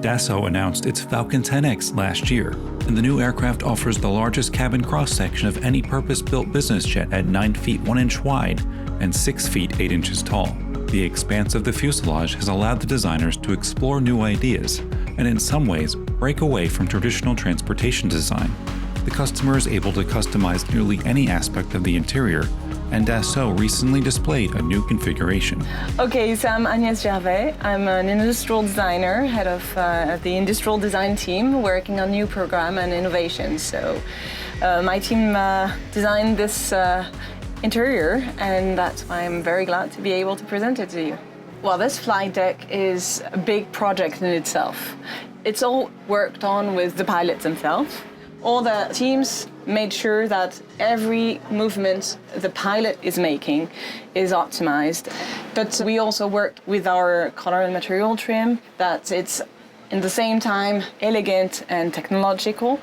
Dassault announced its Falcon 10X last year, and the new aircraft offers the largest cabin cross-section of any purpose-built business jet at 9 feet 1 inch wide and 6 feet 8 inches tall. The expanse of the fuselage has allowed the designers to explore new ideas, and in some ways, break away from traditional transportation design. The customer is able to customize nearly any aspect of the interior, and Dassault recently displayed a new configuration. Okay, so I'm Agnés Gervais. I'm an industrial designer, head of the industrial design team, working on new program and innovation. So my team designed this interior, and that's why I'm very glad to be able to present it to you. Well, this flight deck is a big project in itself. It's all worked on with the pilots themselves. All the teams made sure that every movement the pilot is making is optimized. But we also worked with our color and material trim, that it's in the same time elegant and technological,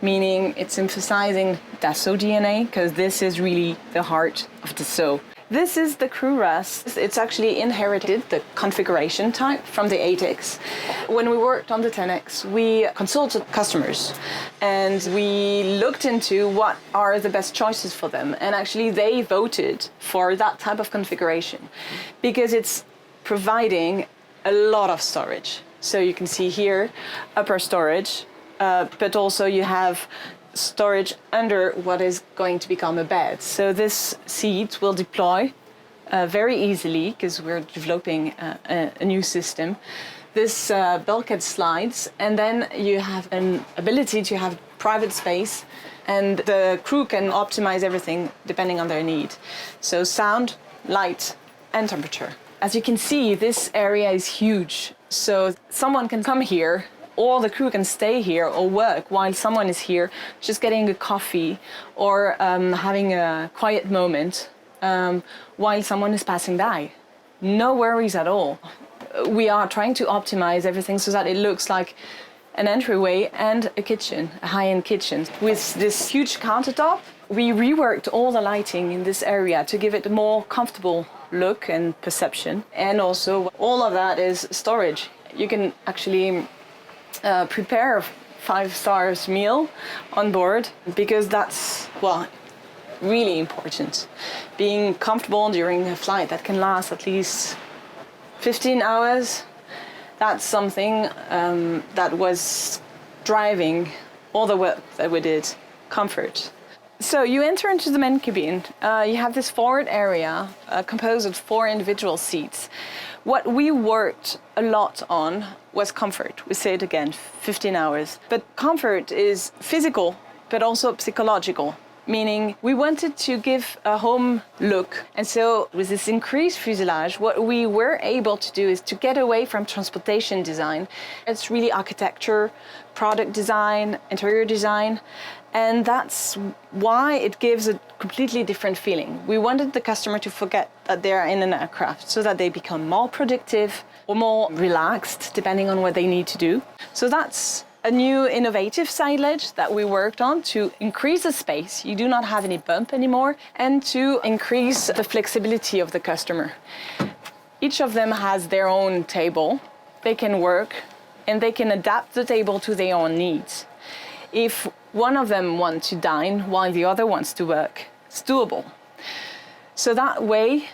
meaning it's emphasizing Dassault DNA, because this is really the heart of Dassault. This is the crew rest. It's actually inherited the configuration type from the 8X. When we worked on the 10X, we consulted customers and we looked into what are the best choices for them. And actually they voted for that type of configuration because it's providing a lot of storage. So you can see here upper storage, but also you have storage under what is going to become a bed. So this seat will deploy very easily because we're developing a new system. This bulkhead slides, and then you have an ability to have private space, and the crew can optimize everything depending on their need. So sound, light, and temperature. As you can see, this area is huge. So someone can come here, or the crew can stay here or work while someone is here, just getting a coffee or having a quiet moment while someone is passing by. No worries at all. We are trying to optimize everything so that it looks like an entryway and a kitchen, a high-end kitchen. With this huge countertop, we reworked all the lighting in this area to give it a more comfortable look and perception. And also all of that is storage. You can actually prepare a 5-star meal on board, because that's, well, really important. Being comfortable during a flight that can last at least 15 hours, that's something that was driving all the work that we did, comfort. So you enter into the main cabin. You have this forward area composed of 4 individual seats. What we worked a lot on was comfort. We say it again, 15 hours. But comfort is physical, but also psychological, meaning we wanted to give a home look. And so with this increased fuselage, what we were able to do is to get away from transportation design. It's really architecture, product design, interior design. And that's why it gives a completely different feeling. We wanted the customer to forget that they're in an aircraft so that they become more productive or more relaxed, depending on what they need to do. So that's a new innovative side ledge that we worked on to increase the space. You do not have any bump anymore, and to increase the flexibility of the customer. Each of them has their own table. They can work and they can adapt the table to their own needs. If one of them wants to dine while the other wants to work, it's doable. So that way,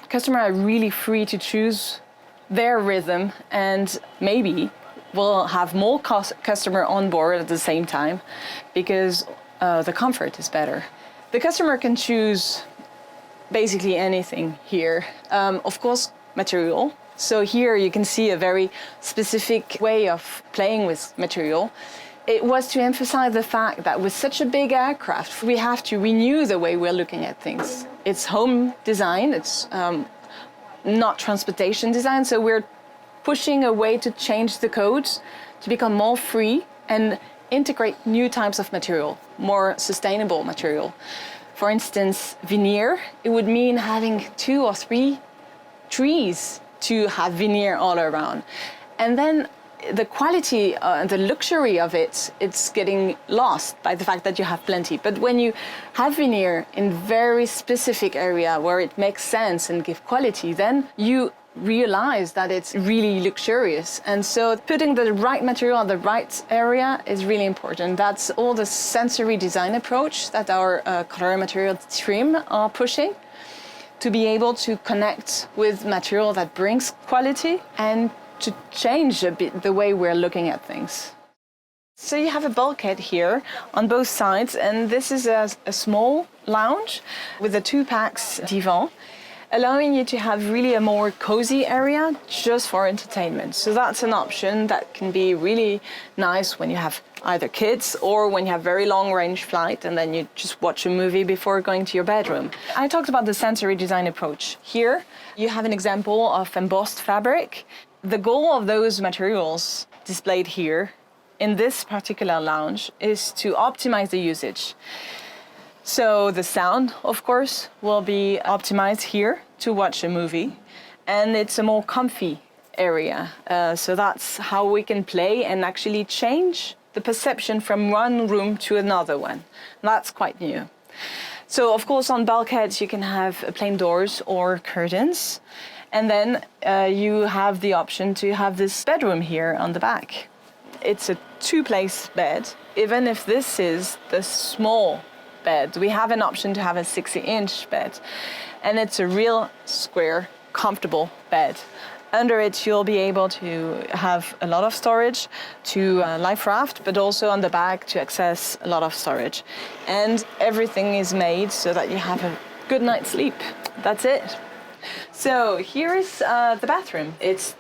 customers are really free to choose their rhythm, and maybe we'll have more customer on board at the same time because the comfort is better. The customer can choose basically anything here. Of course, material. So here you can see a very specific way of playing with material. It was to emphasize the fact that with such a big aircraft, we have to renew the way we're looking at things. It's home design, it's not transportation design, so we're pushing a way to change the codes to become more free and integrate new types of material, more sustainable material. For instance, veneer, it would mean having 2 or 3 trees to have veneer all around. And then the quality and the luxury of it's getting lost by the fact that you have plenty. But when you have veneer in very specific area where it makes sense and give quality, then you realize that it's really luxurious. And so putting the right material on the right area is really important. That's all the sensory design approach that our color and material team are pushing, to be able to connect with material that brings quality and to change a bit the way we're looking at things. So you have a bulkhead here on both sides, and this is a small lounge with a 2-pax divan, allowing you to have really a more cozy area just for entertainment. So that's an option that can be really nice when you have either kids or when you have very long range flight and then you just watch a movie before going to your bedroom. I talked about the sensory design approach. Here you have an example of embossed fabric. The goal of those materials displayed here in this particular lounge is to optimize the usage. So the sound, of course, will be optimized here to watch a movie, and it's a more comfy area. So that's how we can play and actually change the perception from one room to another one. That's quite new. So of course on bulkheads you can have plain doors or curtains, and then you have the option to have this bedroom here on the back. It's a 2-place bed. Even if this is the small bed, we have an option to have a 60-inch bed, and it's a real square, comfortable bed. Under it, you'll be able to have a lot of storage to life raft, but also on the back to access a lot of storage. And everything is made so that you have a good night's sleep. That's it. So here is the bathroom. It's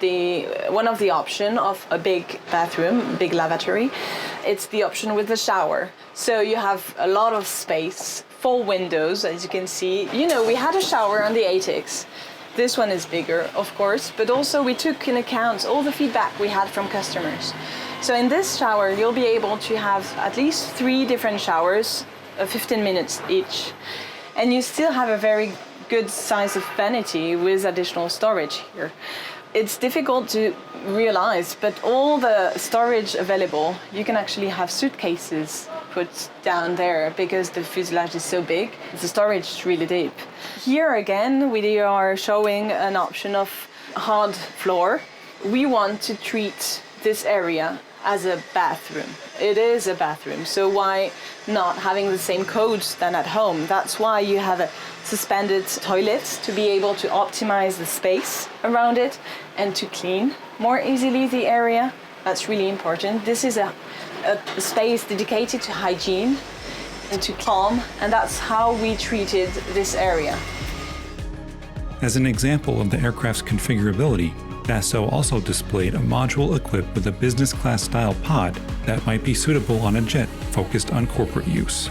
one of the option of a big bathroom, big lavatory. It's the option with the shower. So you have a lot of space, 4 windows, as you can see. You know, we had a shower on the 8X. This one is bigger, of course, but also we took in account all the feedback we had from customers. So in this shower, you'll be able to have at least 3 different showers, 15 minutes each. And you still have a very good size of vanity with additional storage here. It's difficult to realize, but all the storage available, you can actually have suitcases put down there because the fuselage is so big. The storage is really deep. Here again, we are showing an option of hard floor. We want to treat this area as a bathroom. It is a bathroom, so why not having the same codes than at home? That's why you have a suspended toilet to be able to optimize the space around it and to clean more easily the area. That's really important. This is a space dedicated to hygiene and to calm, and that's how we treated this area. As an example of the aircraft's configurability, Dassault also displayed a module equipped with a business class style pod that might be suitable on a jet focused on corporate use.